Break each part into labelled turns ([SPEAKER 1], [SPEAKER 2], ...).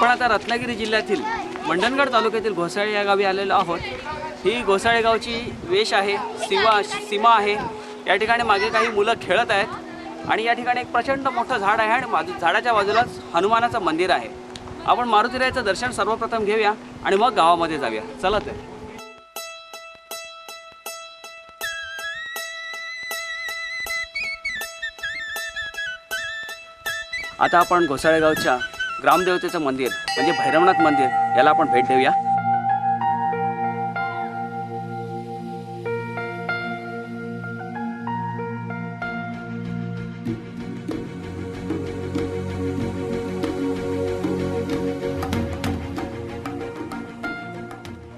[SPEAKER 1] आपण आता रत्नागिरी जिल्ह्यातील मंडणगड तालुक्यातील घोसाळे या गावी आलेलो आहोत। ही घोसाळे गावची वेश आहे, सीमा आहे। या ठिकाणी मागे काही मुलं खेळत आहेत आणि या ठिकाणी एक प्रचंड मोठं झाड आहे आणि झाडाच्या बाजूलाच हनुमानाचं मंदिर आहे। आपण मारुतीरायाचं दर्शन सर्वप्रथम घेऊया आणि मग गावामध्ये जाऊया। चला तर आता आपण घोसाळे गावच्या ग्रामदेवतेचं मंदिर म्हणजे भैरवनाथ मंदिर याला आपण भेट देऊया।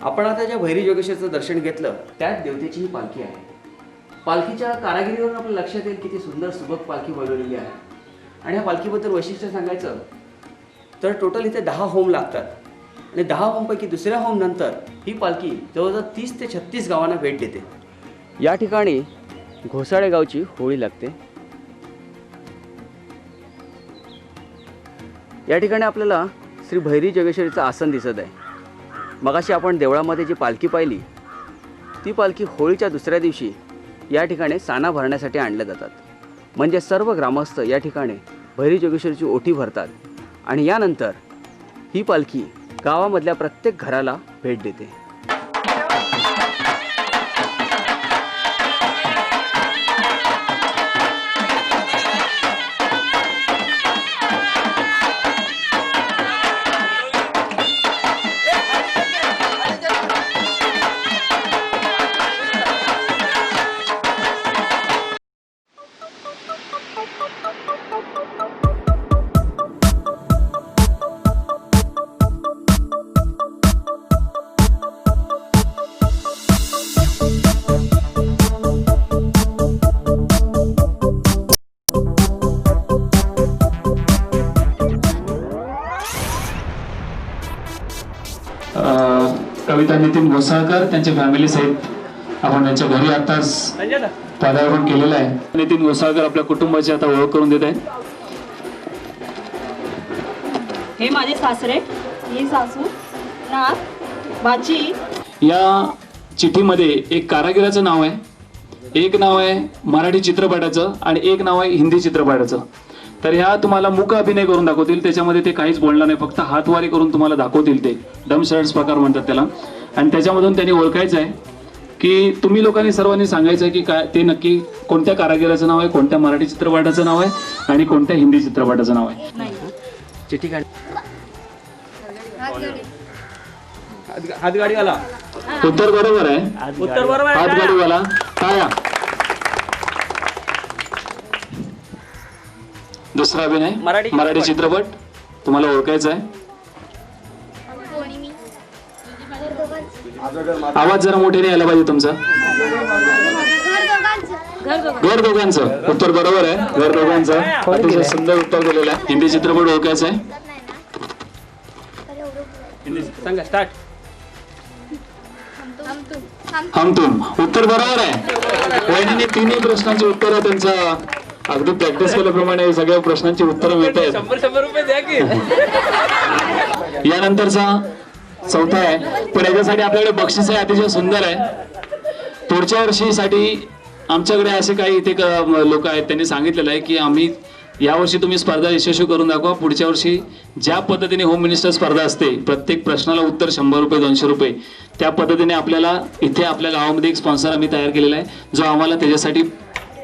[SPEAKER 1] आपण आता ज्या भैरी जोगेश्वरचं दर्शन घेतलं त्याच देवतेची ही पालखी आहे। पालखीच्या कारागिरीवरून आपल्या लक्षात येईल किती सुंदर सुबक पालखी बनवलेली आहे। आणि ह्या पालखीबद्दल वैशिष्ट्य सांगायचं तर टोटल इथे 10 होम लागतात आणि 10 होमपैकी दुसऱ्या होम नंतर ही पालखी जवळजवळ 30 ते 36 गावांना भेट देते। या ठिकाणी घोसाळे गावची होळी लागते। या ठिकाणी आपल्याला श्री भैरी जोगेश्वरीचं आसन दिसत आहे। मगाशी आपण देवळामध्ये जी पालखी पाहिली ती पालखी होळीच्या दुसऱ्या दिवशी या ठिकाणी साना भरण्यासाठी आणल्या जातात। म्हणजे सर्व ग्रामस्थ या ठिकाणी भैरी जोगेश्वरीची ओटी भरतात आणि यानंतर ही पालखी गावामधल्या प्रत्येक घराला भेट देते।
[SPEAKER 2] कविता नितीन घोसाळकर त्यांच्या फॅमिली सहित आपण त्यांच्या घरी आताच पदार्पण केलेलं आहे। नितीन घोसाळकर आपल्या कुटुंबाची आता ओळख करून देत आहेत।
[SPEAKER 3] हे माझे सासरे, ही सासू, नात, बाची।
[SPEAKER 2] या चिठ्ठीमध्ये एक कारागिराचं नाव आहे, एक नाव आहे मराठी चित्रपटाचं आणि एक नाव आहे हिंदी चित्रपटाचं। तर ह्या तुम्हाला मूक अभिनय करून दाखवतील, त्याच्यामध्ये ते काहीच बोलणार नाही, फक्त हातवारी करून तुम्हाला दाखवतील। ते डम शर्ट्स प्रकार म्हणतात त्याला। आणि त्याच्यामधून त्यांनी ओळखायचं आहे की तुम्ही लोकांनी सर्वांनी सांगायचं आहे की काय ते नक्की कोणत्या कारागिराचं नाव आहे, कोणत्या मराठी चित्रपटाचं नाव आहे आणि कोणत्या हिंदी चित्रपटाचं नाव आहे।
[SPEAKER 1] चिठ्ठी काढ, हातगाडीवाला
[SPEAKER 2] उत्तर बरोबर आहे,
[SPEAKER 1] उत्तर बरोबर आहे।
[SPEAKER 2] हातगाडीवाला टाळ्या। दुसरा अभिनय मराठी चित्रपट तुम्हाला ओळखायचा आहे। आवाज जरा मोठ्याने यायला पाहिजे तुमचा। घर दोघांचं उत्तर बरोबर आहे, घर दोघांचं अतिशय सुंदर उत्तर दिलेलं आहे। हिंदी चित्रपट ओळखायचा आहे,
[SPEAKER 1] सांगा स्टार्ट।
[SPEAKER 2] हम तुम उत्तर बरोबर आहे। वहिनीने तिन्ही प्रश्नांची उत्तरं त्यांचं अगदी प्रॅक्टिस केल्याप्रमाणे सगळ्या प्रश्नांची उत्तरं मिळत आहेत।
[SPEAKER 1] 100 रुपये द्या की।
[SPEAKER 2] यानंतरचा चौथा आहे, पण याच्यासाठी आपल्याकडे बक्षीस आहे, अतिशय सुंदर आहे। पुढच्या वर्षीसाठी आमच्याकडे असे काही इथे लोक आहेत, त्यांनी सांगितलेलं आहे की आम्ही यावर्षी तुम्ही स्पर्धा यशस्वी करून दाखवा। पुढच्या वर्षी ज्या पद्धतीने होम मिनिस्टर स्पर्धा असते, प्रत्येक प्रश्नाला उत्तर 100 रुपये 200 रुपये, त्या पद्धतीने आपल्याला इथे आपल्या गावामध्ये एक स्पॉन्सर आम्ही तयार केलेला आहे जो आम्हाला त्याच्यासाठी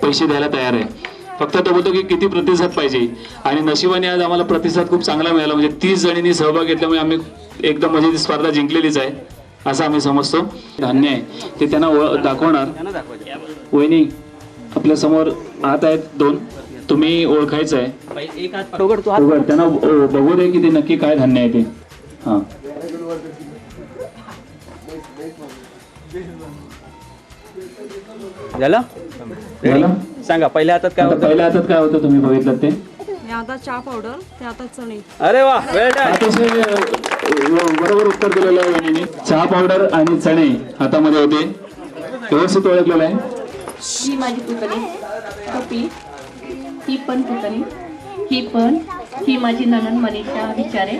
[SPEAKER 2] पैसे द्यायला तयार आहे। फक्त तो बोलतो की किती प्रतिसाद पाहिजे आणि नशिबाने आज आम्हाला प्रतिसाद खूप चांगला मिळाला। म्हणजे 30 जणींनी सहभाग घेतल्यामुळे आम्ही एकदम म्हणजे ती स्पर्धा जिंकलेलीच आहे असं आम्ही समजतो। धान्य आहे ते त्यांना दाखवणार। वहिनी आपल्या समोर हात आहेत 2, तुम्ही ओळखायचं आहे।
[SPEAKER 1] एक हात उघड, तू
[SPEAKER 2] उघड, त्यांना बघू दे की ते नक्की काय धान्य आहे ते। हा
[SPEAKER 1] झालं? सांगा पहिल्या हातात काय होतं?
[SPEAKER 2] पहिल्या हातात काय होतं तुम्ही बघितलं ते?
[SPEAKER 3] आता चहा पावडर, ते आता चणे।
[SPEAKER 1] अरे वा, वेल डन।
[SPEAKER 2] अतिशय बरोबर उत्तर दिलेलं आहे वहिनीने। चहा पावडर आणि चणे हातामध्ये होते, व्यवस्थित ओळखलेलं आहे।
[SPEAKER 4] ही माझी पुतणी कपी, ही पण पुतणी, ही पण, ही माझी नणंद मनीषा विचारे,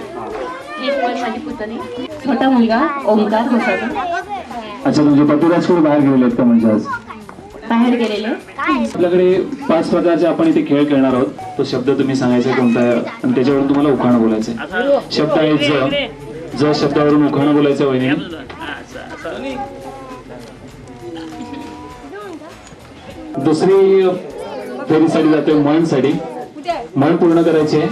[SPEAKER 4] ही पण माझी पुतणी. छोटा मुलगा ओंकार घोसाळकर
[SPEAKER 2] अच्छा, म्हणजे पतिराज कुठे बाहेर गेलेले आहेत का म्हणजे आज?
[SPEAKER 4] बाहेर गेलेले.
[SPEAKER 2] आपल्याकडे 5 प्रकारचे आपण इथे खेळ खेळणार आहोत. तो शब्द तुम्ही सांगायचा कोणता आहे आणि त्याच्यावरून तुम्हाला उखाणं बोलायचंय. शब्द आहे ज शब्दावरून उखाणं बोलायचं वहिनी. दुसरी फेरीसाठी जातोय मळणसाठी. मळ पूर्ण करायची आहे.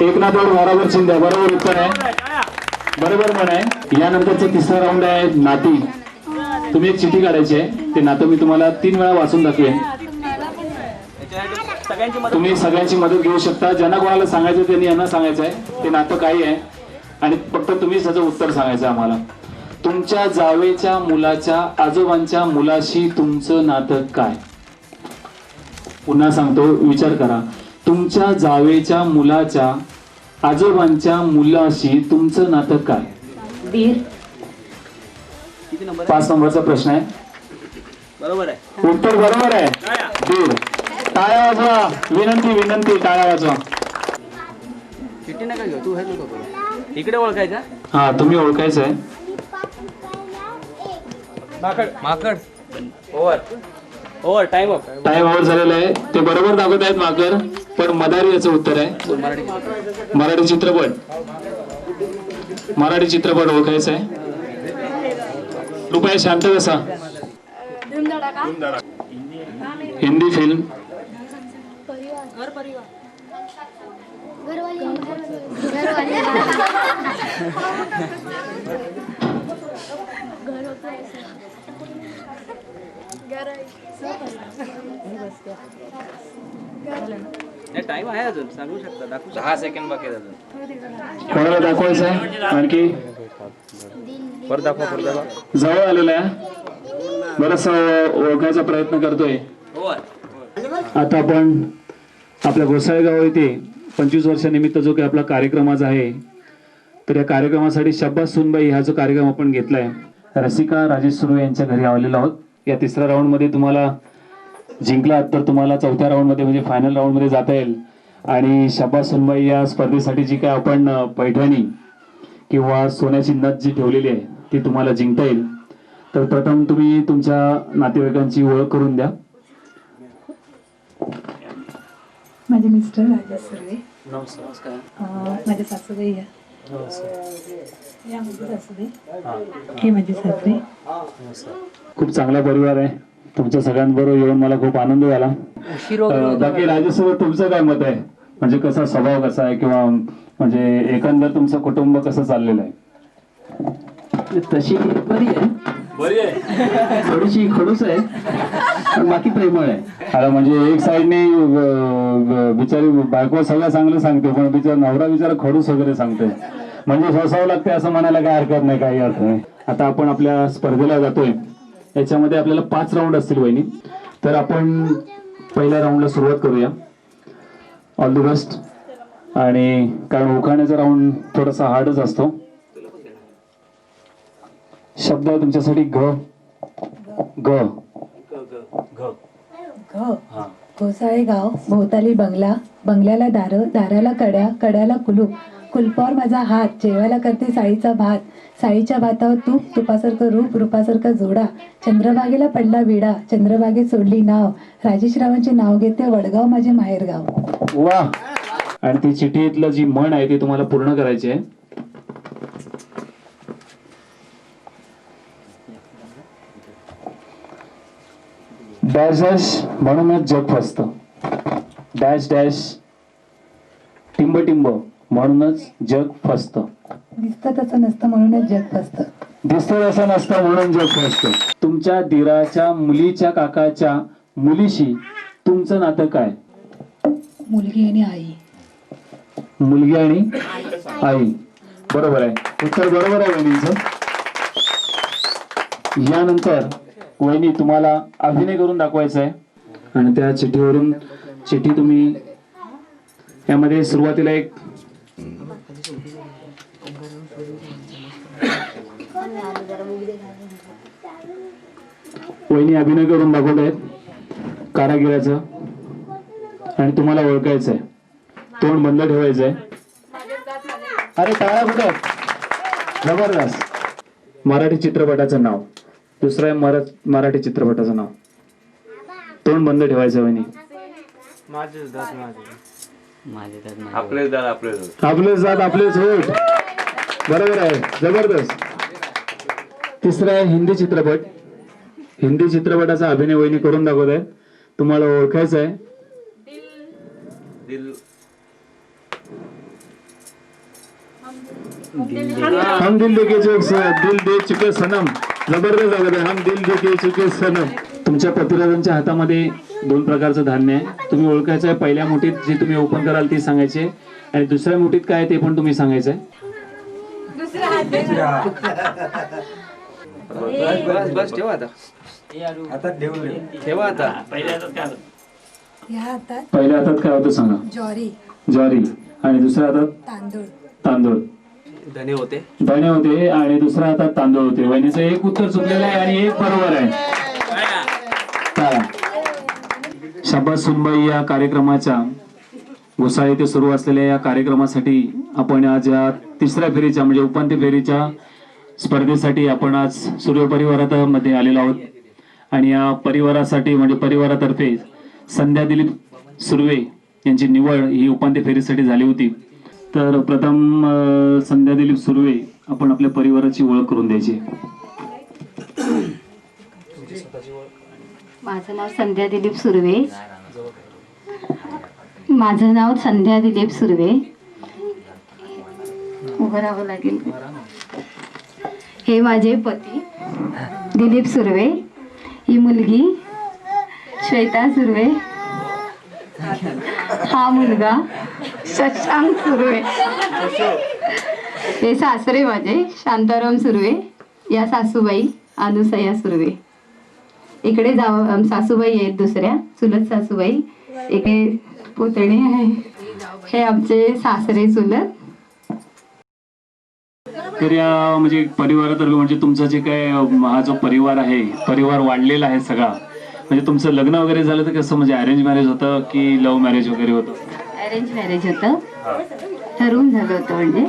[SPEAKER 2] एक ना दोन बरोबर चिंध्या. बरोबर उत्तर आहे. बरोबर म्हण आहे. यानंतरचा तिसरा राऊंड आहे नाती. तुम्ही एक चिठी काढायची आहे. ते नातं मी तुम्हाला 3 वेळा वाचून दाखवेन. तुम्ही सगळ्यांची मदत घेऊ शकता. ज्यांना कोणाला सांगायचं त्यांनी यांना सांगायचं आहे ते नातं काय आहे आणि फक्त तुम्ही त्याचं उत्तर सांगायचं आम्हाला. तुमच्या जावेच्या मुलाच्या आजोबांच्या मुलाशी तुमचं नातं काय? पुन्हा सांगतो, विचार करा. तुमच्या जावेच्या मुलाच्या आजोबांच्या मुलाशी तुमचं नातं काय?
[SPEAKER 4] दीर.
[SPEAKER 2] 5 नंबरचा प्रश्न आहे.
[SPEAKER 1] बरोबर आहे.
[SPEAKER 2] उत्तर बरोबर आहे. दीर. टाळ्या वाजवा. विनंती टाळ्या वाजवा.
[SPEAKER 1] चिठ्ठी नका घेऊ, तू हे नको करू. इकडे ओळखायचा.
[SPEAKER 2] हा, तुम्ही ओळखायचं आहे.
[SPEAKER 1] माकड. Over time of.
[SPEAKER 2] Time out झालेला आहे. ते बरोबर दाखवत आहेत माकर, पण मदारी याचं उत्तर आहे. मराठी चित्रपट ओळखायचा आहे. रुपये शांत बसा. हिंदी फिल्म.
[SPEAKER 1] टाइम आहे अजून, सांगू शकता. दाखवू 10 सेकंड बाकी आहे अजून.
[SPEAKER 2] कोणाला दाखवायचं आहे आणखी?
[SPEAKER 1] परत दाखवा.
[SPEAKER 2] जवळ आलेला आहे. बरंच ओळखायचा प्रयत्न करतोय. आता आपण आपल्या घोसाळेगाव येथे 25 वर्षानिमित्त जो काही आपला कार्यक्रमाच आहे, तर या कार्यक्रमासाठी शब्बास सुनबाई हा जो कार्यक्रम आपण घेतलाय, रसिका राजेश सुरू यांच्या घरी आलेलो आहोत. या 3ऱ्या राऊंड मध्ये तुम्हाला जिंकलात तर तुम्हाला 4थ्या राऊंड मध्ये म्हणजे फायनल राऊंड मध्ये जाता येईल. आणि शब्बास सुनबाई या स्पर्धेसाठी जी काय आपण पैठणी किंवा सोन्याची नथ जी ठेवलेली आहे ती तुम्हाला जिंकता येईल. तर प्रथम तुम्ही तुमच्या नातेवाईकांची ओळख करून द्या.
[SPEAKER 5] माझे मिस्टर राजेश सुर्वे.
[SPEAKER 1] नमस्कार.
[SPEAKER 5] माझ्या सासूबाई या माझे सासूबाई. हे माझे सासरे.
[SPEAKER 2] खूप चांगला परिवार आहे. तुमच्या सगळ्यांबरोबर येऊन मला खूप आनंद झाला. बाकी राजेशसोबत तुमचं काय मत आहे? म्हणजे कसा स्वभाव कसा आहे किंवा म्हणजे एकंदर तुमचं कुटुंब कसं चाललेलं आहे?
[SPEAKER 6] तशी बरी आहे. थोडीशी खडूस आहे पण बाकी प्रेमळ आहे.
[SPEAKER 2] अरे म्हणजे एक साईडने बिचारी बायको सगळं चांगलं सांगते पण बिचारा नवरा बिचारा खडूस वगैरे सांगते. म्हणजे सोसावं लागते असं म्हणायला काय हरकत नाही, काही अर्थ नाही. आता आपण आपल्या स्पर्धेला जातोय. याच्यामध्ये आपल्याला 5 राऊंड असतील वहिनी. तर आपण पहिल्या राऊंडला सुरुवात करूया. All the best. आणि कारण उखाण्याचा राऊंड थोडासा हार्डच असतो. शब्द आहे तुमच्यासाठी घ.
[SPEAKER 5] घोसाळेगाव. भोवताली बंगला, बंगल्याला दार, दाराला कड्या, कड्याला कुलूप, कुलपावर माझा हात, जेवायला करते साळीचा भात, साळीच्या भातावर तूप, तुपासारखं रूप, रूपासारखा जोडा, चंद्रभागेला पडला विडा, चंद्रभागेत सोडली नाव, राजेशरावांचे नाव घेते, वडगाव माझे माहेरगाव.
[SPEAKER 2] वा. आणि ती चिठ्ठीतलं जी म्हण आहे ती तुम्हाला पूर्ण करायची आहे. डॅश डॅश म्हणूनच जग फसत. डॅश डॅश टिंब टिंब म्हणूनच जग फसत.
[SPEAKER 5] दिसतं तसं नसतं म्हणूनच जग फसतं.
[SPEAKER 2] दिसतं तसं नसतं म्हणून जग फसत. तुमच्या दिराच्या मुलीच्या काकाच्या मुलीशी तुमचं नातं काय?
[SPEAKER 5] मुलगी आणि आई.
[SPEAKER 2] मुलगी आणि आई. बरोबर आहे. उत्तर बरोबर आहे वहिनींचं. यानंतर वहिनी तुम्हाला अभिनय करून दाखवायचा आहे आणि त्या चिठ्ठीवरून चिठ्ठी तुम्ही यामध्ये सुरुवातीला एक वहिनी अभिनय करून दाखवत आहेत कारागिराचं आणि तुम्हाला ओळखायचं आहे. तोंड बंद ठेवायचंय. अरे टाळा कुठे? जबरदस्त. मराठी चित्रपटाचं नाव. दुसरं आहे मराठी चित्रपटाचं नाव. तोंड बंद ठेवायचं वहिनी.
[SPEAKER 7] आपले दात
[SPEAKER 2] आपलेच जात आपलेच होत. बरोबर आहे, जबरदस्त. तिसरं आहे हिंदी चित्रपट. हिंदी चित्रपटाचा अभिनय वहिनी करून दाखवत आहे. तुम्हाला ओळखायचं आहे. हम दिल दे चुके सनम. जबरदस्त दाखवत आहे. हम दिल दे चुके सनम. तुमच्या पतिराजांच्या हातामध्ये 2 प्रकारचं धान्य आहे. तुम्ही ओळखायचं आहे. पहिल्या मुठीत जे तुम्ही ओपन कराल ती सांगायचे आणि दुसऱ्या मुठीत काय आहे ते पण तुम्ही सांगायचंय.
[SPEAKER 1] बस ठेवा आता. ठेवा आता.
[SPEAKER 5] ह्या हातात
[SPEAKER 2] पहिल्या हातात काय होतं सांगा?
[SPEAKER 5] ज्वारी,
[SPEAKER 2] ज्वारी. आणि दुसऱ्या हातात
[SPEAKER 5] तांदूळ.
[SPEAKER 2] तांदूळ.
[SPEAKER 1] धने होते.
[SPEAKER 2] धणे होते आणि दुसऱ्या हातात तांदूळ होते. वहिनीचं एक उत्तर चुकलेलं आहे आणि एक बरोबर आहे. टाळा. शाबास सुनबाई. या कार्यक्रमाच्या घोसाळ येथे सुरू असलेल्या या कार्यक्रमासाठी आपण आज या तिसऱ्या फेरीच्या म्हणजे उपांत्य फेरीच्या स्पर्धेसाठी आपण आज सूर्य परिवारामध्ये आलेलो आहोत. आणि या परिवारासाठी म्हणजे परिवारातर्फे संध्या दिलीप सुर्वे यांची निवड ही उपांत्य फेरीसाठी झाली होती. तर प्रथम संध्या दिलीप सुर्वे आपण आपल्या परिवाराची ओळख करून द्यायची.
[SPEAKER 4] माझं नाव संध्या दिलीप सुर्वे. माझं नाव संध्या दिलीप सुर्वे. उभं राहावं लागेल. हे माझे पती दिलीप सुर्वे. ही मुलगी श्वेता सुर्वे. हा मुलगा शशांक सुर्वे. हे सासरे माझे शांताराम सुर्वे. या सासूबाई अनुसया सुर्वे. इकडे सासूबाई आहेत दुसऱ्या चुलत सासूबाई. इकडे पुतणे आहे. हे आमचे सासरे चुलत.
[SPEAKER 2] तर या म्हणजे परिवारातर्फे म्हणजे तुमचं जे काय हा जो परिवार आहे परिवार वाढलेला आहे सगळा. म्हणजे तुमचं लग्न वगैरे झालं तर कसं म्हणजे अरेंज मॅरेज होतं की लव्ह मॅरेज वगैरे होतं?
[SPEAKER 4] अरेंज मॅरेज होतं. ठरवून झालं होतं म्हणजे.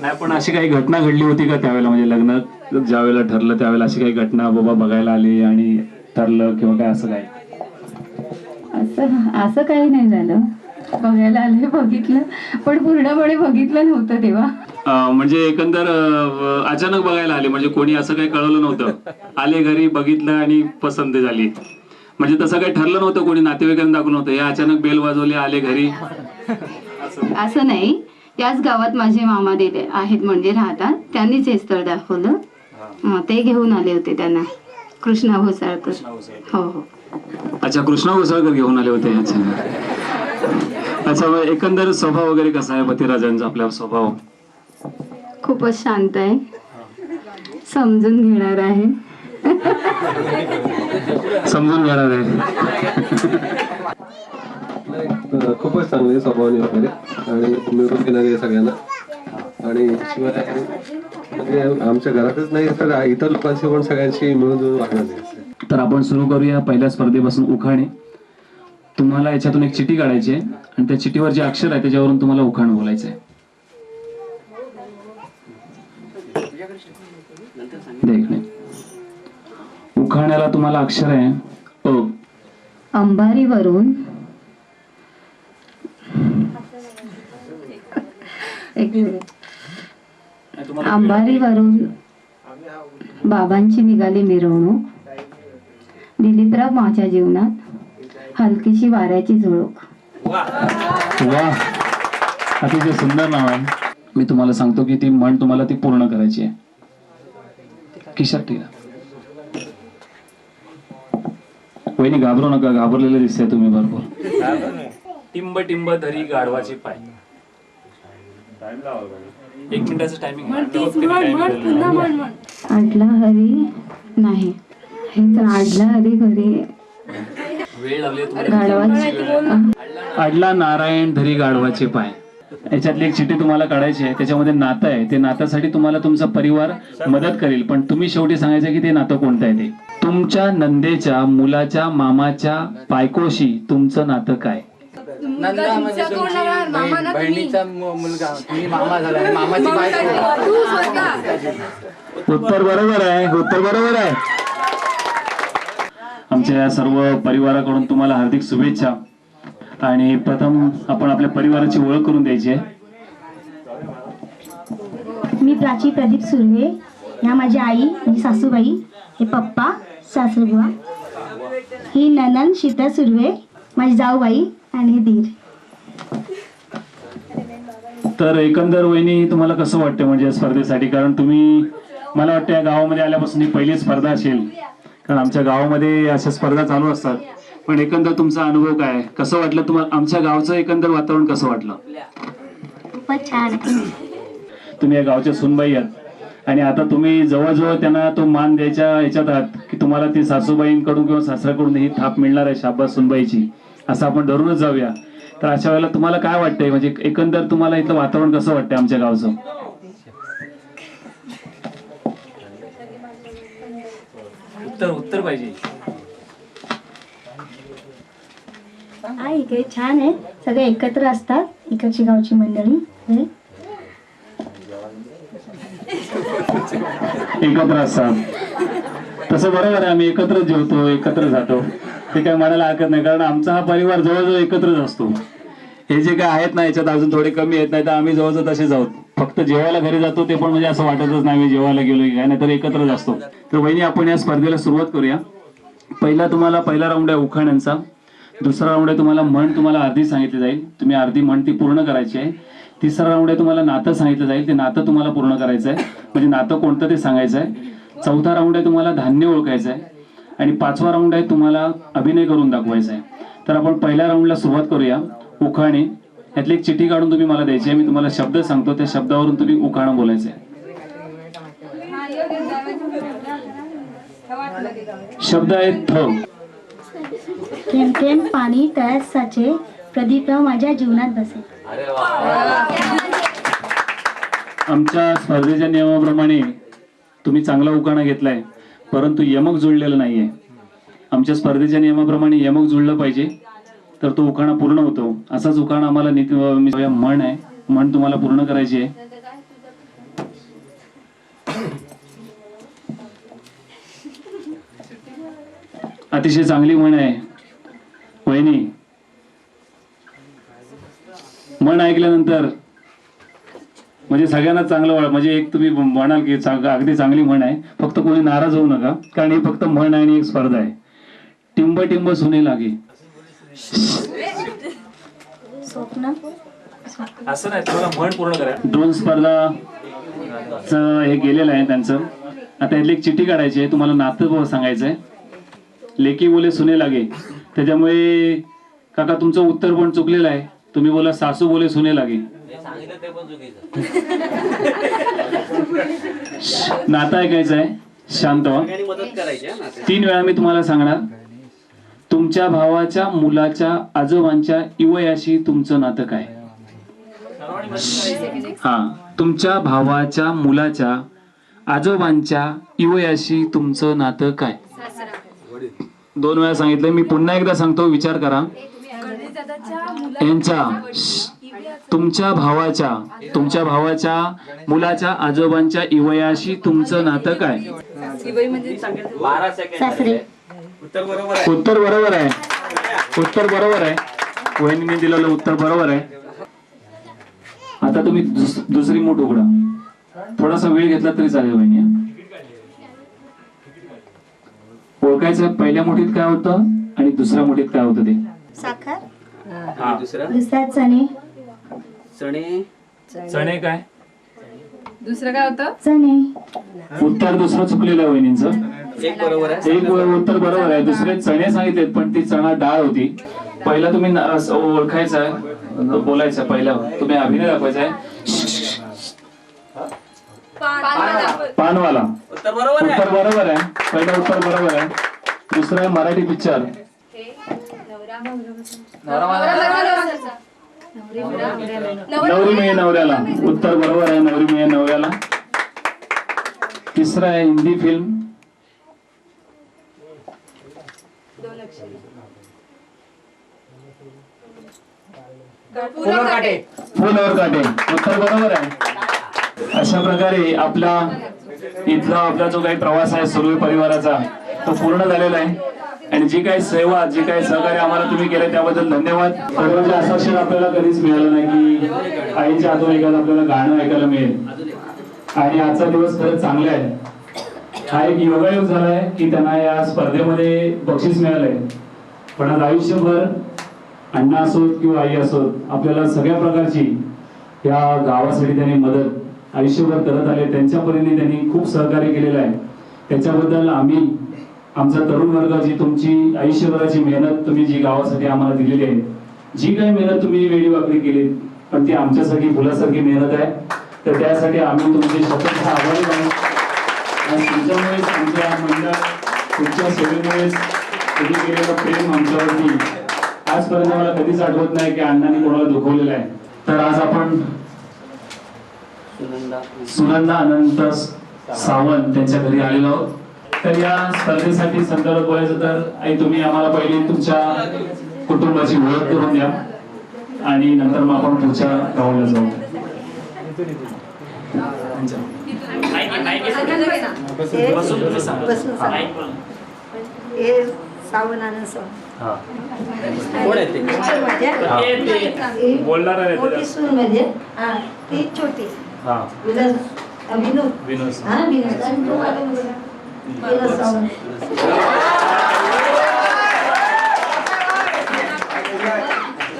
[SPEAKER 2] नाही पण अशी काही घटना घडली होती का त्यावेळेला म्हणजे लग्न ज्या वेळेला ठरलं त्यावेळेला अशी काही घटना बाबा बघायला आली आणि ठरलं किंवा काय असं काय?
[SPEAKER 4] असं काही नाही झालं. बघायला आले बघितलं पण पूर्णपणे बघितलं नव्हतं तेव्हा.
[SPEAKER 2] म्हणजे एकंदर अचानक बघायला आले म्हणजे कोणी असं काही कळवलं नव्हतं. आले घरी बघितलं आणि पसंत झाली. म्हणजे तसं काही ठरलं नव्हतं कोणी नातेवाईकांना दाखवलं नव्हतं. हे अचानक बेल वाजवली आले घरी
[SPEAKER 4] असं नाही. त्याच गावात माझे मामा दिले आहेत म्हणजे राहतात. त्यांनीच हे स्थळ दाखवलं. ते घेऊन आले होते त्यांना. कृष्णा घोसाळकर. हो हो.
[SPEAKER 2] अच्छा कृष्णा घोसाळकर घेऊन आले होते. अच्छा एकंदर स्वभाव वगैरे कसा आहे पतिराजांचा? आपला स्वभाव
[SPEAKER 4] खूपच शांत आहे. समजून घेणार आहे.
[SPEAKER 2] समजून घेणार आहे.
[SPEAKER 8] खूपच चांगले स्वभावाने वगैरे आणि मिळून घेणारे सगळ्यांना. आणि शिवाय म्हणजे आमच्या घरातच नाही तर इतर लोकांशी पण सगळ्यांशी मिळून जुळून वागणार.
[SPEAKER 2] तर आपण सुरू करूया पहिल्या स्पर्धेपासून. उखाणे. तुम्हाला याच्यातून एक चिठी काढायची आहे आणि त्या चिठीवर जे अक्षर आहे त्याच्यावरून तुम्हाला उखाण बोलायचं आहे. देखणे. उखाण्याला तुम्हाला अक्षर आहे अ.
[SPEAKER 4] अंबारीवरून एक मिनिट. अंबारीवरून बाबांची निघाली मिरवणूक. दिलीपराव माझ्या जीवनात हलकीशी वाऱ्याची झुळूक.
[SPEAKER 2] वा अतिशय सुंदर नाव आहे. मी तुम्हाला सांगतो की ती म्हण तुम्हाला ती पूर्ण करायची आहे. किशात ठेवा. वहिनी घाबरू नका. घाबरलेले दिसते तुम्ही भरपूर. टिंब टिंब धरी गाढवाचे पाय. 1 मिनिटाचं टायमिंग.
[SPEAKER 4] आडला हरी नाही हेच आडला हरी घरी.
[SPEAKER 2] वेळ लागली
[SPEAKER 4] गाढवाची.
[SPEAKER 2] अडला नारायण धरी गाढवाचे पाय. याच्यातली एक चिठी तुम्हाला काढायची आहे. त्याच्यामध्ये नातं आहे. ते नात्यासाठी तुम्हाला तुमचा परिवार मदत करेल पण तुम्ही शेवटी सांगायचं की ते नातं कोणतं आहे ते. तुमच्या नंदेच्या मुलाच्या मामाच्या बायकोशी तुमचं नातं काय?
[SPEAKER 7] नंदा म्हणजे तुमची बहिणीचा मुलगा, तुम्ही मामा झाला, मामाची बायको.
[SPEAKER 2] उत्तर बरोबर आहे, उत्तर बरोबर आहे. आमच्या या सर्व परिवाराकडून तुम्हाला हार्दिक शुभेच्छा. आणि प्रथम आपण आपल्या परिवाराची ओळख करून द्यायची आहे.
[SPEAKER 9] मी प्राची प्रदीप सुर्वे. ह्या माझी आई आणि सासूबाई, हे पप्पा सासरेबुवा, ही ननंद शीतल सुर्वे, माझी जाऊबाई आणि हे दीर.
[SPEAKER 2] तर एकंदर वहिनी तुम्हाला कसं वाटतं म्हणजे या स्पर्धेसाठी? कारण तुम्ही, मला वाटतं या गावामध्ये आल्यापासून ही पहिली स्पर्धा असेल, कारण आमच्या गावामध्ये अशा स्पर्धा चालू असतात. पण एकंदर तुमचा अनुभव काय आहे? कसं वाटलं तुम्हाला? आमच्या गावचं एकंदर वातावरण कसं वाटलं?
[SPEAKER 9] खूपच छान.
[SPEAKER 2] तुम्ही या गावच्या सुनबाई आहात आणि आता तुम्ही जवळजवळ त्यांना तो मान द्यायच्या याच्यात आहात की तुम्हाला ती सासूबाईंकडून किंवा सासऱ्याकडून ही थाप मिळणार आहे शाबास सुनबाईची, असं आपण धरूनच जाऊया. तर अशा वेळेला तुम्हाला काय वाटतंय, म्हणजे एकंदर तुम्हाला इथलं वातावरण कसं वाटतंय आमच्या गावचं? उत्तर पाहिजे.
[SPEAKER 9] इकडे छान आहे, सगळे एकत्र असतात, इकडची गावची मंडळी
[SPEAKER 2] एकत्र असतात. तसं बरोबर आहे, आम्ही एकत्र जेवतो, एकत्र जातो, ते काय म्हणायला हरकत नाही. कारण आमचा हा परिवार जवळजवळ एकत्रच असतो. हे जे काय आहेत ना याच्यात अजून थोडे कमी आहेत, नाही तर आम्ही जवळजवळ तसेच आहोत. फक्त जेवायला घरी जातो ते पण म्हणजे असं वाटतच नाही मी जेवायला गेलो की काय, नाही तर एकत्रच असतो. तर वहिनी आपण या स्पर्धेला सुरुवात करूया. पहिला राऊंड आहे उखाण्यांचा. दुसरा राऊंड आहे तुम्हाला म्हण, तुम्हाला अर्धी सांगितली जाईल, तुम्ही अर्धी म्हण ती पूर्ण करायची आहे. तिसरा राऊंड आहे तुम्हाला नातं सांगितलं जाईल, ते नातं तुम्हाला पूर्ण करायचं आहे, म्हणजे नातं कोणतं ते सांगायचं आहे. चौथा राऊंड आहे तुम्हाला धान्य ओळखायचं आहे. आणि पाचवा राऊंड आहे तुम्हाला अभिनय करून दाखवायचा आहे. तर आपण पहिल्या राऊंडला सुरुवात करूया. उखाणे, यातली एक चिठ्ठी काढून तुम्ही मला द्यायची आहे. मी तुम्हाला शब्द सांगतो, त्या शब्दावरून तुम्ही उखाणं बोलायचं आहे. शब्द आहे थ.
[SPEAKER 9] थेंब थेंब पाणी तळ्यात साचे, प्रदीपराव माझ्या जीवनात बसे.
[SPEAKER 2] आमच्या स्पर्धेच्या नियमाप्रमाणे तुम्ही चांगला उखाणा घेतलाय, परंतु यमक जुळलेलं नाहीये. आमच्या स्पर्धेच्या नियमाप्रमाणे यमक जुळलं पाहिजे तर तो उखाणा पूर्ण होतो. असाच उखाणा आम्हाला म्हण आहे, म्हण तुम्हाला पूर्ण करायची आहे. अतिशय चांगली म्हण आहे वहिनी. म्हण ऐकल्यानंतर म्हणजे सगळ्यांना चांगलं म्हणजे एक तुम्ही म्हणाल की अगदी चांगली म्हण आहे, फक्त कोणी नाराज होऊ नका, कारण ही फक्त म्हण आहे आणि एक स्पर्धा आहे. टिंब टिंब सुने लागे.
[SPEAKER 9] स्वप्न
[SPEAKER 2] असं नाही, थोडं म्हण पूर्ण करा. ड्रोन स्पर्धा हे गेलेलं आहे त्यांचं. आता यातली एक चिठ्ठी काढायची आहे, तुम्हाला नातं सांगायचं आहे. लेकी बोले सुने लागे, त्याच्यामुळे काका तुमचं उत्तर पण चुकलेलं आहे. तुम्ही बोला सासू बोले सुने लागे. नातं ऐकायचं आहे, शांत व्हा. 3 वेळा मी तुम्हाला सांगणार. तुमच्या भावाच्या मुलाच्या आजोबांच्या इवयाशी तुमचं नातं काय? हा, तुमच्या भावाच्या मुलाच्या आजोबांच्या इवयाशी तुमचं नातं काय? 2 वेळा सांगितलं, मी पुन्हा एकदा सांगतो, विचार करा. यांच्या तुमच्या भावाच्या मुलाच्या आजोबांच्या इवयाशी तुमचं नातं काय?
[SPEAKER 9] सासरे.
[SPEAKER 2] उत्तर बरोबर आहे. उत्तर बरोबर आहे. वहिनीने दिलेलं उत्तर बरोबर आहे. आता तुम्ही दुसरी मूठ उघडा. थोडासा वेळ घेतला तरी चालेल वहिनी. ओळखायचं पहिल्या मुठीत काय होतं आणि दुसऱ्या मुठीत काय होतं ते.
[SPEAKER 9] साखर.
[SPEAKER 3] दुसरा
[SPEAKER 9] चणे.
[SPEAKER 2] चणे काय?
[SPEAKER 3] दुसरं काय होतं?
[SPEAKER 9] चणे.
[SPEAKER 2] उत्तर दुसरं चुकलेलं आहे वहिनींचं. एक उत्तर बरोबर आहे. दुसरे चणे सांगितलेत पण ती चणा डाळ होती. पहिला तुम्ही ओळखायचं आहे, बोलायचं पहिला तुम्ही अभिनय दाखवायचा आहे. पानवाला. उत्तर बरोबर आहे. पहिलं उत्तर बरोबर आहे. दुसरं आहे मराठी पिक्चर. नवरी मिळे नवऱ्याला. उत्तर बरोबर आहे, नवरी मिळे नवऱ्याला. तिसरं आहे हिंदी फिल्म. फुल और काटे उत्तर बरोबर आहे. अशा प्रकारे आपला जो काही प्रवास आहे सुर्वे परिवाराचा तो पूर्ण झालेला आहे. आणि जी काही सेवा जी काही सहकार्य आम्हाला तुम्ही केलं त्याबद्दल धन्यवाद. सर्वांचे असं क्षण आपल्याला कधीच मिळालं नाही की आईच्या हातून एखादं आपल्याला गाणं ऐकायला मिळेल. आणि आजचा दिवस खरंच चांगला आहे. हा एक योगायोग झालाय की त्यांना या स्पर्धेमध्ये बक्षीस मिळालंय. पण आज आयुष्यभर अण्णा असोत किंवा आई असोत आपल्याला सगळ्या प्रकारची या गावासाठी त्यांनी मदत आयुष्यभर करत आले. त्यांच्या परीने त्यांनी खूप सहकार्य केलेलं आहे. त्याच्याबद्दल आम्ही आमचा तरुण वर्ग जी तुमची आयुष्यभराची मेहनत तुम्ही जी गावासाठी आम्हाला दिलेली आहे, जी काही मेहनत तुम्ही वेळी वाकडी केली पण ती आमच्यासाठी फुलासारखी मेहनत आहे. तर त्यासाठी आम्ही तुमचे शतत आभारी आहोत. आणि तुमच्यामुळेच आमच्या मंडळ तुमच्या सेवेमुळेच तुम्ही केलेलं प्रेम आमच्यावरती आजपर्यंत मला कधीच आठवत नाही की अण्णांनी कोणाला दुखवलेलं आहे. तर आज आपण सुनंदा अनंत सावंत त्यांच्या घरी आलेलो आहोत. तर या स्पर्धेसाठी संदर्भ बोलायचं तर आई तुम्ही आम्हाला पहिले तुमच्या कुटुंबाची ओळख करून द्या आणि नंतर मग आपण पुढच्या गावाला जाऊ. बोलणार आहे
[SPEAKER 9] मोठी सून म्हणजे ती छोटी विनोद
[SPEAKER 2] विनोद
[SPEAKER 9] आणि तो माझा मुलगा. विनोद सावंत.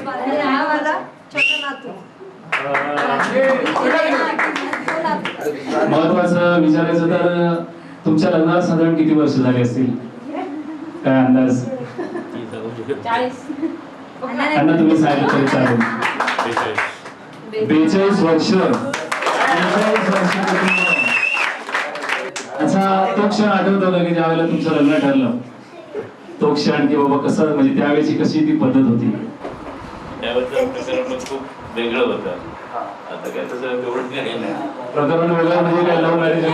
[SPEAKER 9] आणि हा माझा छोटा नातू.
[SPEAKER 2] महत्वाचं विचारायचं तर तुमच्या लग्नाला साधारण किती वर्ष झाली असतील काय अंदाज? अण्णा तुम्ही सांगितलं तरी चालेल. 42 वर्ष. 42 वर्ष. अच्छा तो क्षण आठवतो का की ज्यावेळेला तुमचं लग्न ठरलं तो क्षण की बाबा कसं म्हणजे त्यावेळेची कशी ती पद्धत होती?
[SPEAKER 10] प्रकरण खूप वेगळं होतं. आता काय तसं एवढं काही नाही.
[SPEAKER 2] प्रकरण वेगळं म्हणजे काय लव्ह मॅरेज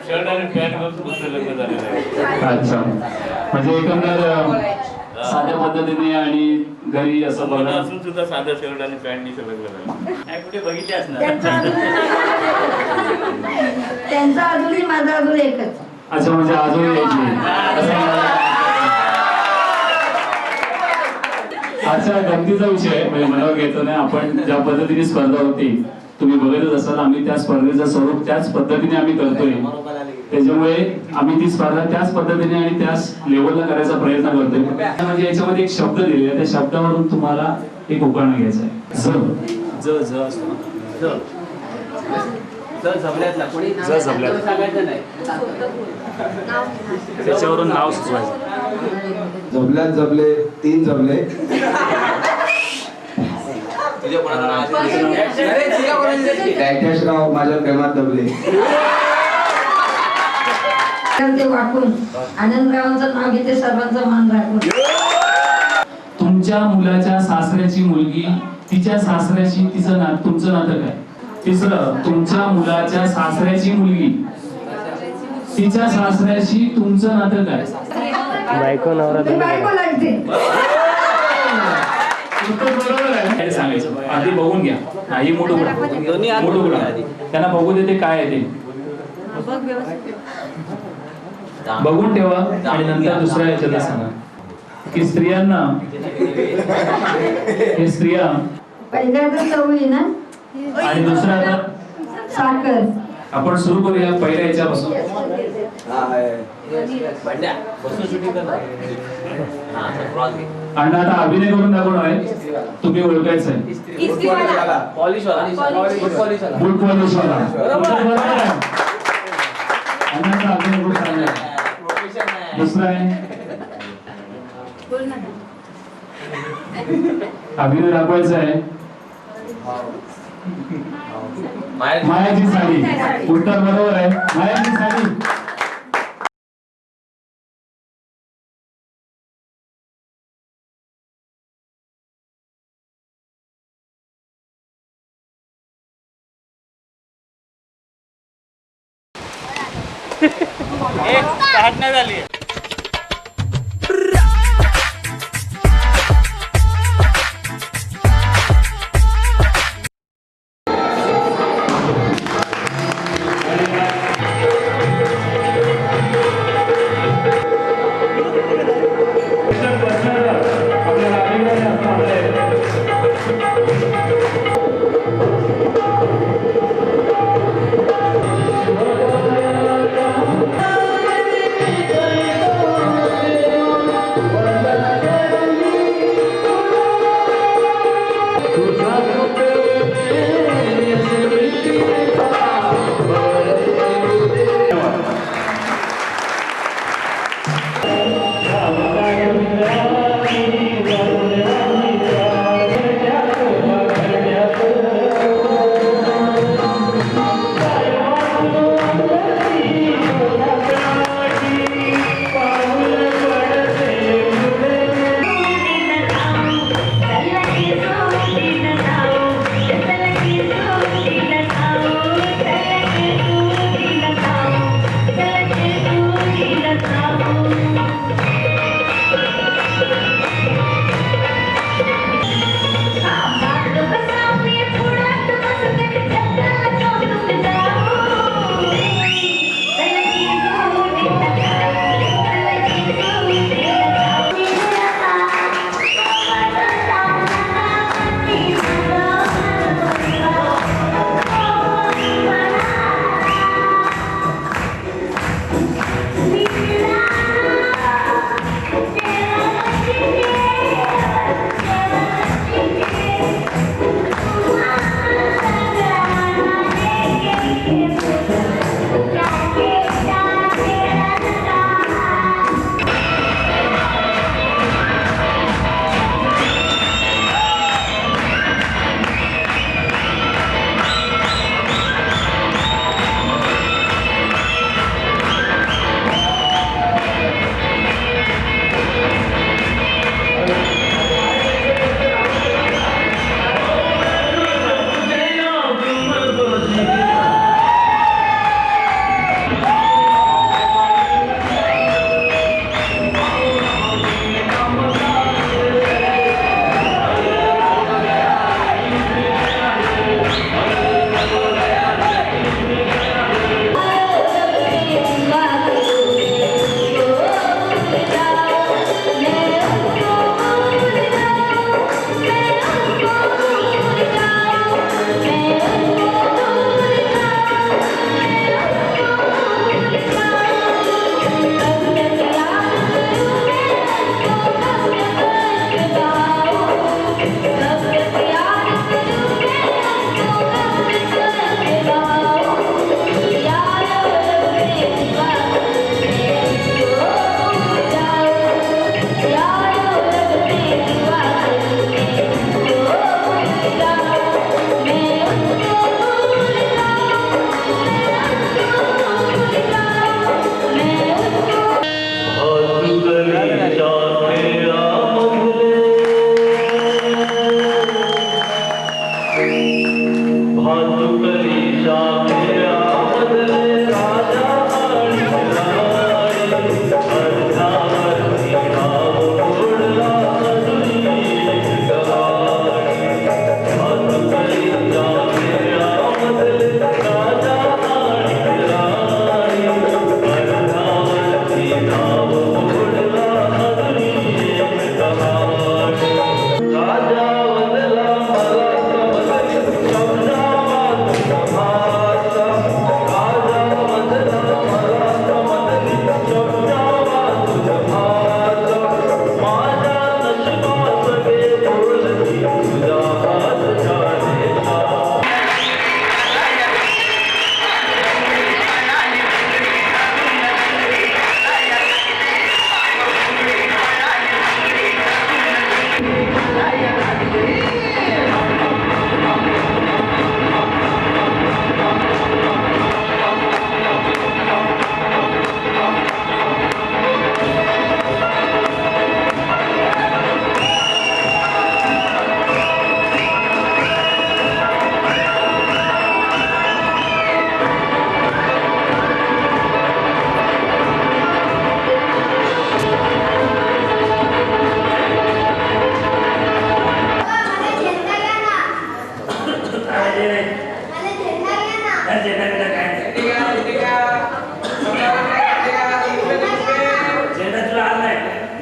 [SPEAKER 10] शर्ट आणि पॅन्ट घालून दुसरं लग्न झालेलं आहे.
[SPEAKER 2] अच्छा म्हणजे एकंदर साध्या पद्धतीने आणि घरी असं
[SPEAKER 10] लग्न
[SPEAKER 2] बघा
[SPEAKER 10] असून सुद्धा साधं शर्ट आणि पॅन्टनी लग्न झालं.
[SPEAKER 1] कुठे बघितले असणार.
[SPEAKER 9] त्यांचा अजूनही माझा अजून एकच.
[SPEAKER 2] अच्छा म्हणजे अजून यायची. अच्छा गमतीचा विषय म्हणजे मनावर घ्यायचं नाही. आपण ज्या पद्धतीने स्पर्धा होती तुम्ही बघतच असाल आम्ही त्या स्पर्धेचं स्वरूप त्याच पद्धतीने आम्ही करतोय. त्याच्यामुळे आम्ही ती स्पर्धा त्याच पद्धतीने आणि त्याच लेवलला करायचा प्रयत्न करतोय. म्हणजे याच्यामध्ये एक शब्द दिलेला आहे त्या शब्दावरून तुम्हाला एक उखाणा घ्यायचा आहे. ज ज असतो
[SPEAKER 1] जमल्यातला कोणी सांगायचं नाही.
[SPEAKER 2] त्याच्यावरून नाव सुचवायचं.
[SPEAKER 8] जमल्यात जमले 3 जमले. राव माझ्या प्रेमात दबले.
[SPEAKER 9] ते वाटून आनंदरावांचं नाव घेते सर्वांचा मान राखून.
[SPEAKER 2] तुमच्या मुलाच्या सासऱ्याची मुलगी तिच्या सासऱ्याशी तिचं नातं तुमचं नातं काय? तिसरं तुमच्या मुलाच्या सासऱ्याची मुलगी तिच्या सासऱ्याशी तुमचं नातं काय?
[SPEAKER 9] बायको लागते.
[SPEAKER 2] बरोबर आहे सांगायचं. आधी बघून घ्या. ही मोठं त्यांना बघू देते काय आहे ते बघून ठेवा आणि नंतर दुसऱ्या याच्याला सांगा की स्त्रियांना हे स्त्रिया
[SPEAKER 9] पहिल्या तर चवळी ना
[SPEAKER 2] आणि दुसरा आता
[SPEAKER 9] साखर.
[SPEAKER 2] आपण सुरू करूया पहिल्या याच्यापासून. अण्णा आता अभिनय करून दाखवणार आहे. तुम्ही ओळखायचं आहे बूट पॉलिशवाला. अण्णाचा अभिनय करून सांगा. दुसरा आहे अभिनय दाखवायचा आहे मायाची साडी. उत्तर बरोबर आहे मायाची साडी.
[SPEAKER 1] एक झाली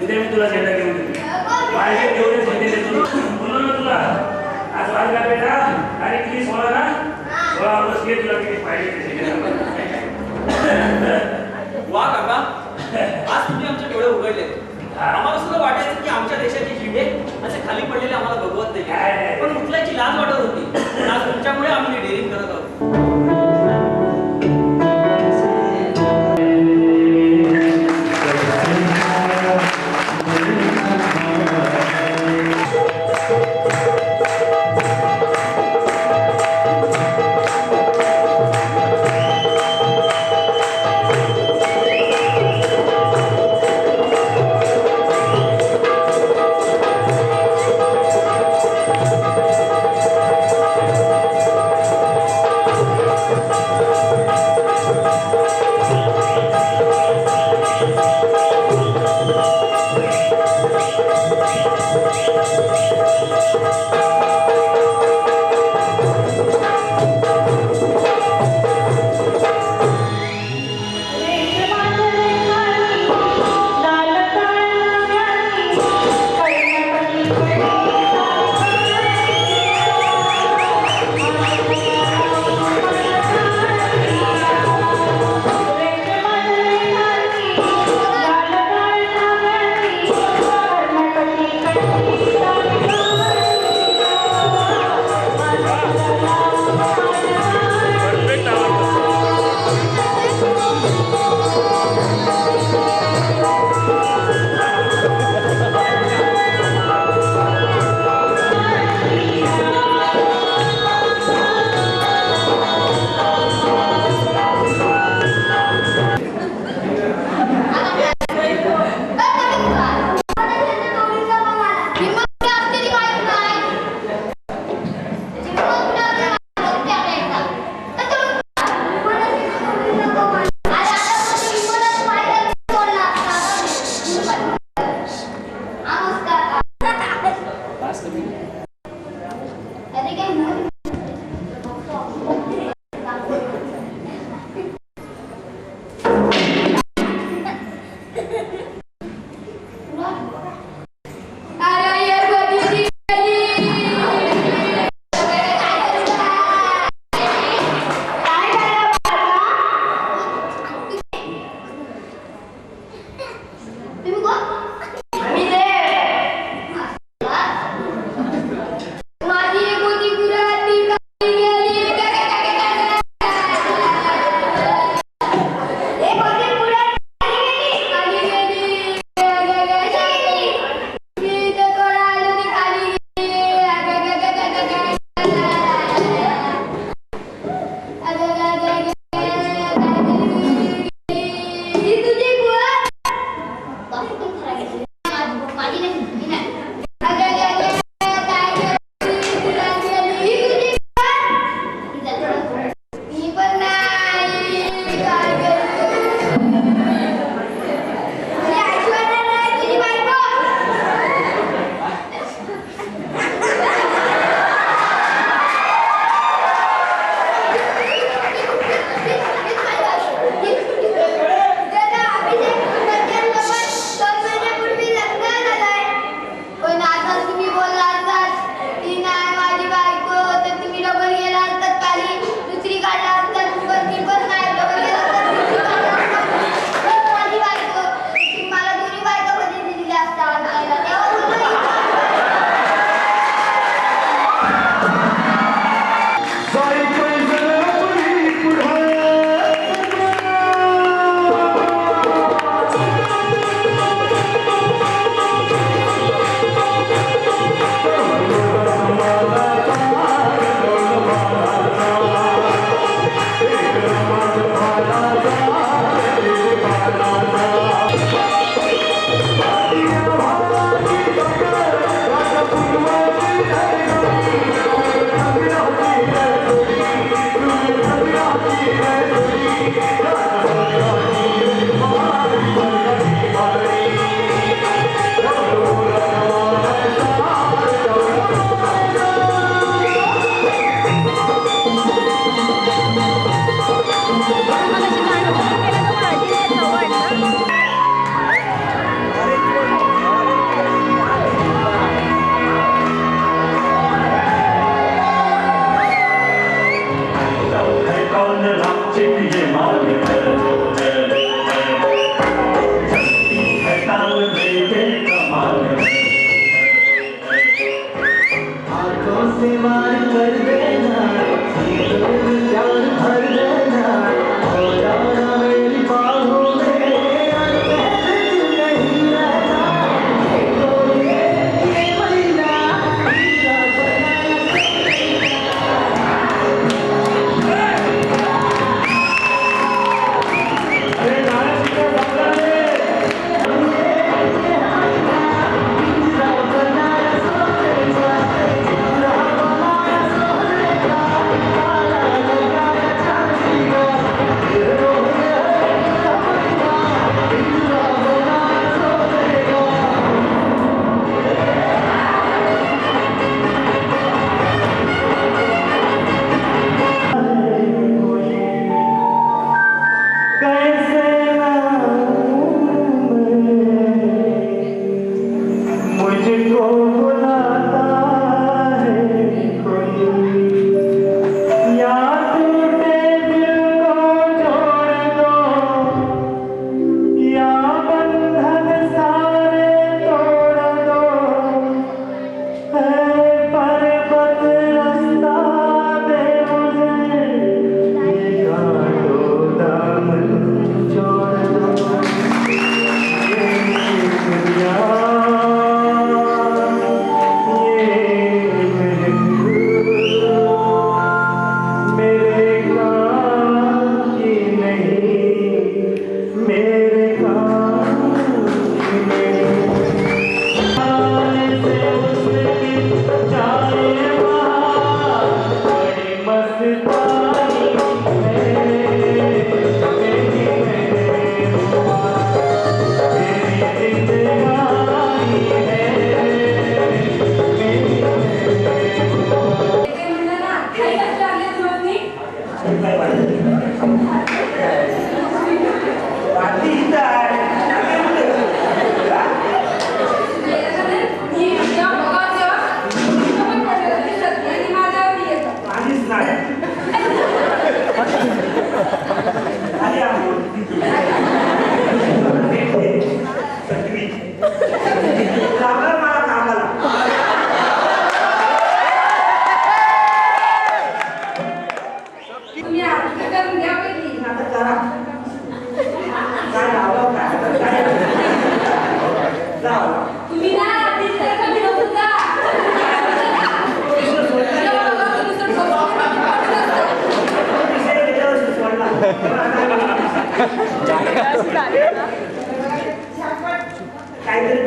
[SPEAKER 11] उद्या मी तुला झेंडा घेऊन देतो माझे तेवढे झेंडे देतो बोललो ना तुला आज वाजला बेटा आणि किती 16 ना 16 वर्ष घे तुला किती पाहिजे ते झेंडे
[SPEAKER 12] वा काका आज तुम्ही आमच्या डोळे उघडले आम्हाला सुद्धा वाटायचं की आमच्या देशाचे झेंडे असे खाली पडलेले आम्हाला बघवत नाही पण उचलायची लाज वाटत होती पण आज तुमच्यामुळे आम्ही डेअरिंग करत आहोत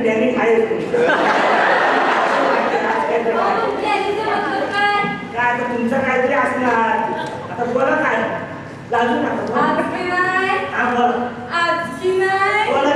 [SPEAKER 11] प्लॅनिंग आहे तुमचं. काय आता तुमचं काहीतरी असणार. आता बोला काय लाजू नका. हा बोला. बोला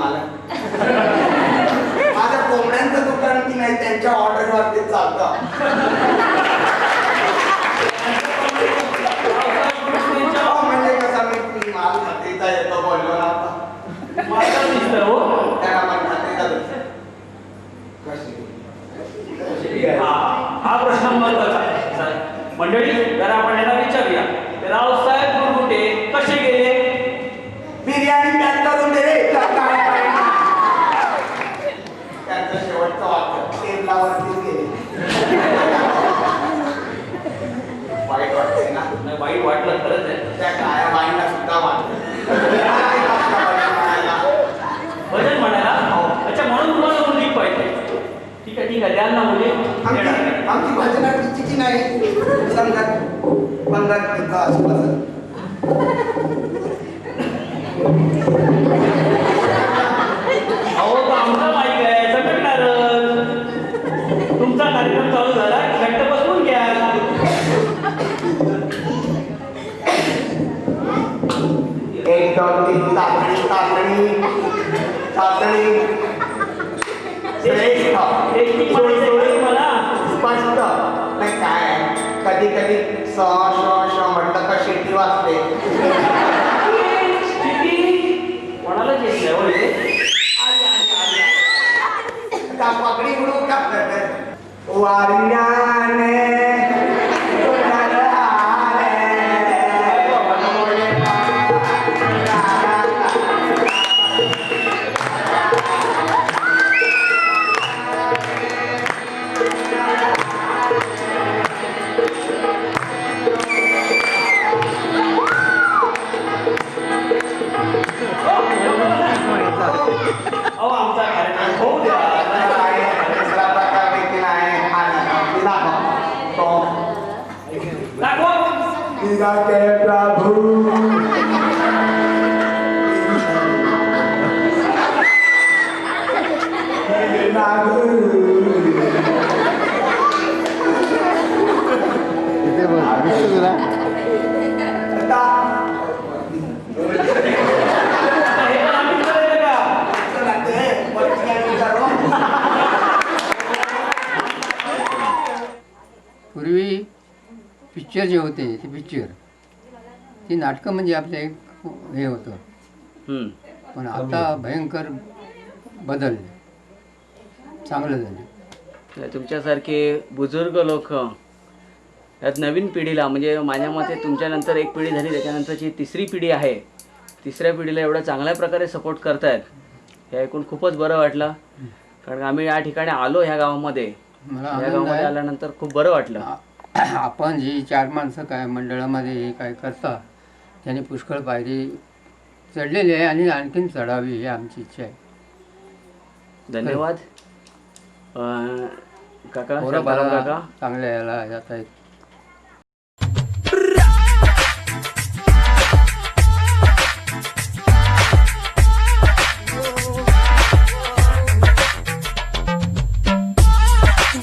[SPEAKER 13] मालक. माझं कोंबड्यांचं दुकान की नाही त्यांच्या ऑर्डरवरती चालतं. म्हणजे कसं मी माल खात्रीचा येतो बोललो ना आता. त्याला पण खात्रीचा दिसतो.
[SPEAKER 12] हा प्रश्न महत्वाचा आहे. मंडळी जरा आपण यांना विचारूया. रावसाहेब गुरगुटे कसे गेले?
[SPEAKER 13] बिर्याणी पॅक करून दे रे. त्यांचं शेवटचं वाक्य टेबलावरती गेले. वाईट वाटतंय ना?
[SPEAKER 12] नाही, वाईट वाटलं खरंच आहे.
[SPEAKER 13] त्या काळ्या बाईंना सुद्धा वाटलं.
[SPEAKER 12] भजन म्हणायला? अच्छा, म्हणून तुम्हाला मुली पाहिजे. ठीक आहे ठीक आहे, द्याल ना मुली.
[SPEAKER 13] आमची भजनाची चिठी नाही संघात पंगत तिथं आसपास.
[SPEAKER 12] अहो तो आमचा माईक आहे, सटकणारच. तुमचा कार्यक्रम चालू झाला, घट्ट बसवून घ्या.
[SPEAKER 13] एक दोन तीन चाचणी चाचणी चाचणी श्रेष्ठ
[SPEAKER 12] मला
[SPEAKER 13] स्पष्ट. नाही काय कधी कधी स श म्हटलं का शेती वाजते.
[SPEAKER 12] कोणाला घेतलंय हो हे?
[SPEAKER 13] का पगडी उडू का वारण्याने
[SPEAKER 12] आमचा कार्यक्रम होऊ द्या.
[SPEAKER 13] दुसरा प्रकार देखील आहे. प्रभू
[SPEAKER 7] पूर्वी पिक्चर जे होते ते पिक्चर ती नाटकं म्हणजे आपलं एक हे होतं. पण आता भयंकर बदलले, चांगलं झालं.
[SPEAKER 1] तुमच्यासारखे बुजुर्ग लोक यात नवीन पिढीला, म्हणजे माझ्या मते तुमच्यानंतर एक पिढी झाली, त्याच्यानंतरची तिसरी पिढी आहे, तिसऱ्या पिढीला एवढ्या चांगल्या प्रकारे सपोर्ट करतायत हे ऐकून खूपच बरं वाटलं. कारण आम्ही या ठिकाणी आलो ह्या गावामध्ये, या गावामध्ये आल्यानंतर खूप बरं वाटलं.
[SPEAKER 7] आपण जी 4 माणसं काय मंडळामध्ये हे काय करता त्याने पुष्कळ पायरी चढलेली आहे आणि आणखीन चढावी ही आमची इच्छा आहे.
[SPEAKER 1] धन्यवाद काका.
[SPEAKER 7] काका चांगल्या याला जात आहेत.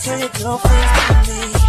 [SPEAKER 14] Tell your girlfriends to me